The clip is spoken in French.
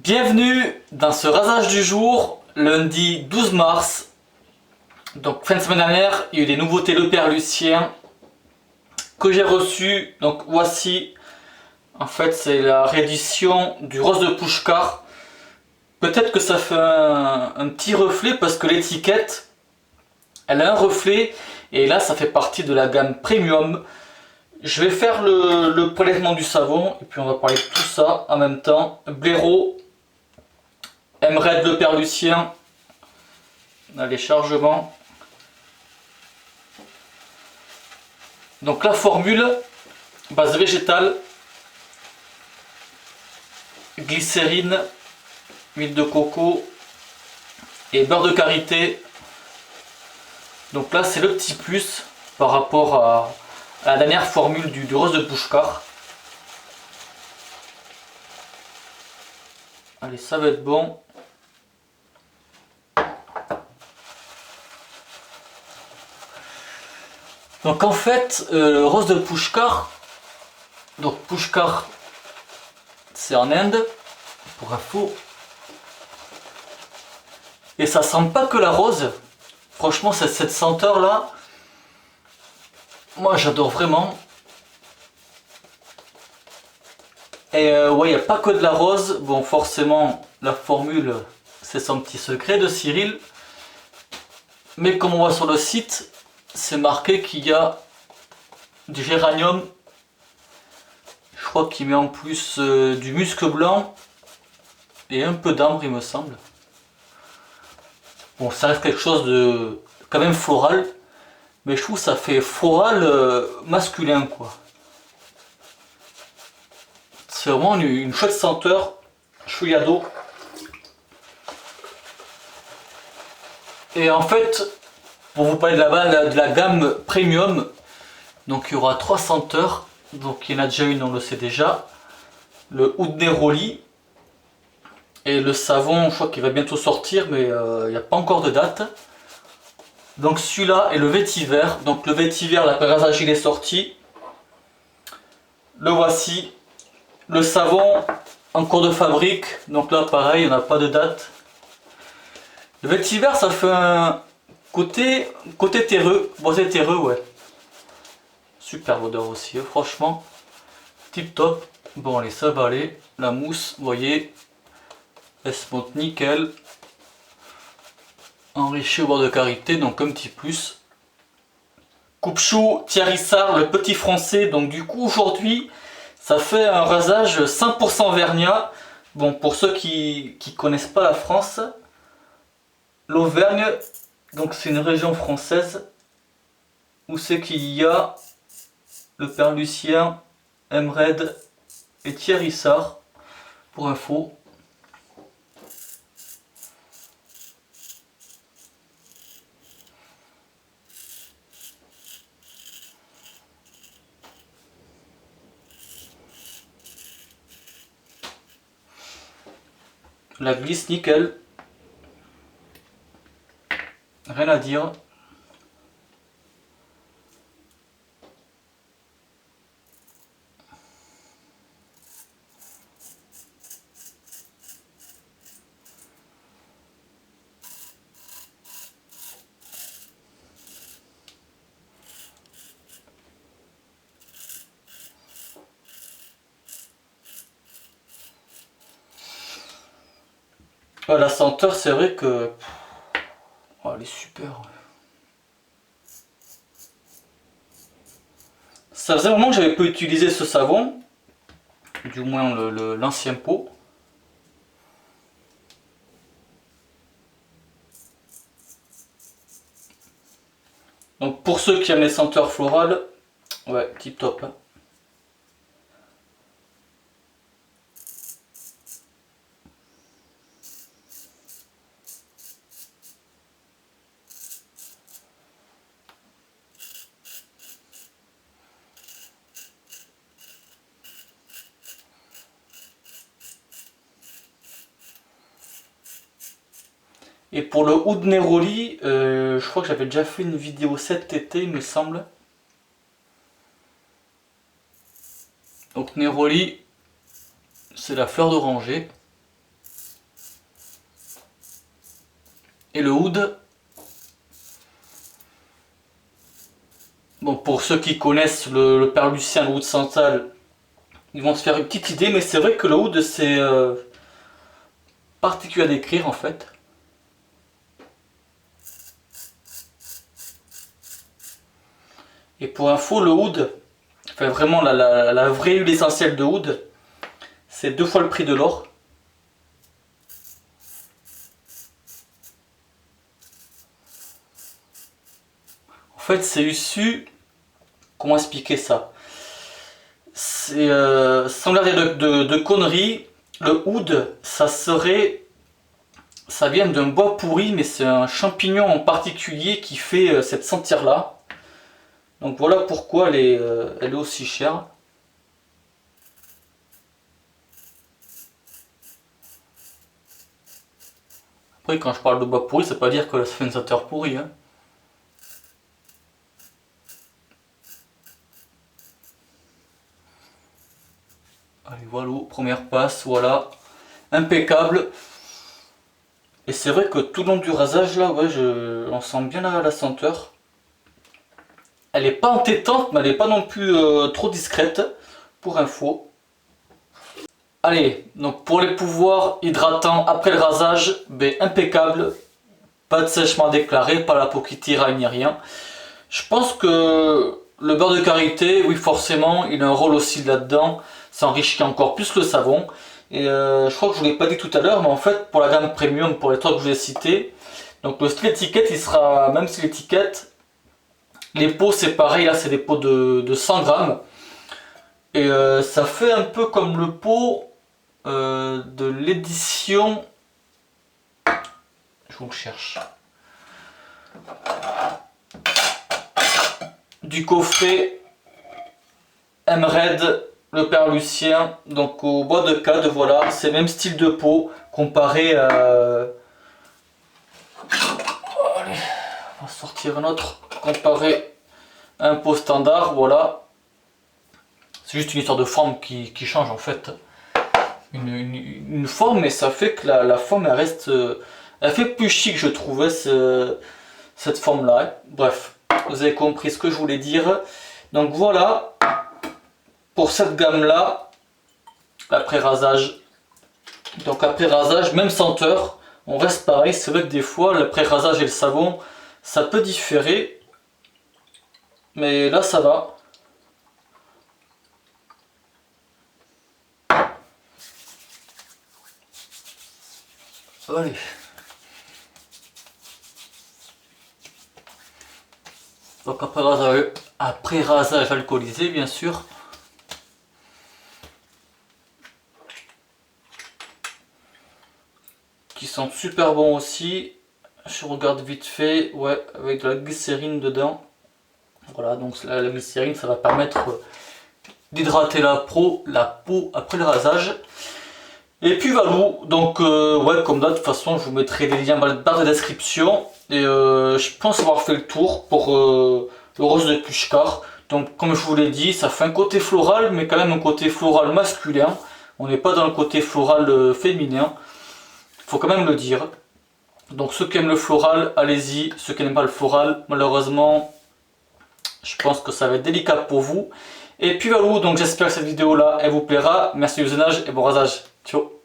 Bienvenue dans ce rasage du jour, lundi 12 mars. Donc fin de semaine dernière, il y a eu des nouveautés Le Père Lucien que j'ai reçues. Donc voici, en fait c'est la réédition du Rose de Pushkar. Peut-être que ça fait un petit reflet parce que l'étiquette, elle a un reflet. Et là ça fait partie de la gamme Premium. Je vais faire le prélèvement du savon et puis on va parler de tout ça en même temps. Blaireau, Emred Le Père Lucien, on a les chargements. Donc la formule, base végétale, glycérine, huile de coco et beurre de karité. Donc là c'est le petit plus par rapport à la dernière formule du Rose de Pushkar. Allez, ça va être bon. Donc en fait, le Rose de Pushkar, donc Pushkar c'est en Inde, pour info. Et ça sent pas que la rose. Franchement, cette senteur là, moi j'adore vraiment. Et ouais, il n'y a pas que de la rose. Bon, forcément, la formule, c'est son petit secret de Cyril. Mais comme on voit sur le site, c'est marqué qu'il y a du géranium. Je crois qu'il met en plus du musc blanc et un peu d'ambre, il me semble. Bon, ça reste quelque chose de quand même floral, mais je trouve que ça fait floral masculin, quoi. C'est vraiment une chouette senteur, chouillado. Et en fait, pour vous parler de la gamme Premium, donc il y aura 3 senteurs. Donc il y en a déjà une, on le sait déjà. Le Oud Neroli. Et le savon, je crois qu'il va bientôt sortir, mais il n'y a pas encore de date. Donc celui-là est le vétiver. Donc le vétiver, l'appareillage il est sorti. Le voici. Le savon en cours de fabrique. Donc là pareil, on n'a pas de date. Le vétiver, ça fait un côté terreux. Boisé terreux, ouais. Super odeur aussi, franchement. Tip top. Bon allez, ça va aller. La mousse, vous voyez. Elle se monte nickel. Enrichi au beurre de karité, donc un petit plus. Coupe-chou Thierry Sarr, le petit français. Donc du coup aujourd'hui, ça fait un rasage 100% Vernia. Bon, pour ceux qui connaissent pas la France, l'Auvergne, donc c'est une région française où c'est qu'il y a le Père Lucien, Emred et Thierry Sarr, pour info. La glisse nickel, rien à dire. La senteur, c'est vrai que oh, elle est super. Ça faisait un moment que j'avais pas utilisé ce savon, du moins l'ancien pot. Donc pour ceux qui aiment les senteurs florales, ouais, tip top. Hein. Et pour le Oud Neroli, je crois que j'avais déjà fait une vidéo cet été, il me semble. Donc Neroli, c'est la fleur d'oranger. oud. Bon, pour ceux qui connaissent le père Lucien, le oud santal, ils vont se faire une petite idée, mais c'est vrai que le oud c'est particulier à décrire en fait. Et pour info, le oud, enfin vraiment la vraie huile essentielle de oud, c'est 2 fois le prix de l'or. En fait, c'est issu. Comment expliquer ça? C'est sans garder de conneries, le oud, ça vient d'un bois pourri, mais c'est un champignon en particulier qui fait cette senteur là. Donc voilà pourquoi elle est aussi chère. Après, quand je parle de bois pourri, ça veut pas dire que ça fait une senteur pourrie, hein. Allez, voilà, première passe, voilà. Impeccable. Et c'est vrai que tout le long du rasage, là, ouais, on sent bien la senteur. Elle est pas entêtante, mais elle est pas non plus trop discrète, pour info. Allez, donc pour les pouvoirs hydratants après le rasage, ben, impeccable. Pas de sèchement déclaré, pas la peau qui tiraille ni rien. Je pense que le beurre de karité, oui forcément, il a un rôle aussi là-dedans. Ça enrichit encore plus le savon. Et je crois que je ne vous l'ai pas dit tout à l'heure, mais en fait pour la gamme premium, pour les trois que je vous ai cités, donc le style étiquette, il sera même si l'étiquette, les pots c'est pareil, là c'est des pots de 100 grammes. Et ça fait un peu comme le pot de l'édition, je vous le cherche, du coffret M-Red, le père Lucien, donc au bois de cade, voilà, c'est le même style de pot comparé à... Allez, on va sortir un autre, comparé à un pot standard, voilà. C'est juste une histoire de forme qui change en fait. Une forme, mais ça fait que la forme elle reste... elle fait plus chic je trouvais cette forme là. Bref, vous avez compris ce que je voulais dire. Donc voilà. Pour cette gamme là, après rasage, donc après rasage, même senteur, on reste pareil. C'est vrai que des fois, l'après rasage et le savon, ça peut différer, mais là ça va. Allez. Donc après rasage alcoolisé, bien sûr. Qui sont super bons aussi. Je regarde vite fait, ouais, avec de la glycérine dedans. Voilà, donc la glycérine, ça va permettre d'hydrater la peau après le rasage. Et puis Valou, donc ouais, comme là, de toute façon, je vous mettrai les liens dans la barre de description. Et je pense avoir fait le tour pour le rose de Pushkar. Donc comme je vous l'ai dit, ça fait un côté floral, mais quand même un côté floral masculin. On n'est pas dans le côté floral féminin. Faut quand même le dire. Donc ceux qui aiment le floral, allez-y. Ceux qui n'aiment pas le floral, malheureusement, je pense que ça va être délicat pour vous. Et puis voilà, donc j'espère que cette vidéo là elle vous plaira. Merci du visionnage et bon rasage. Ciao.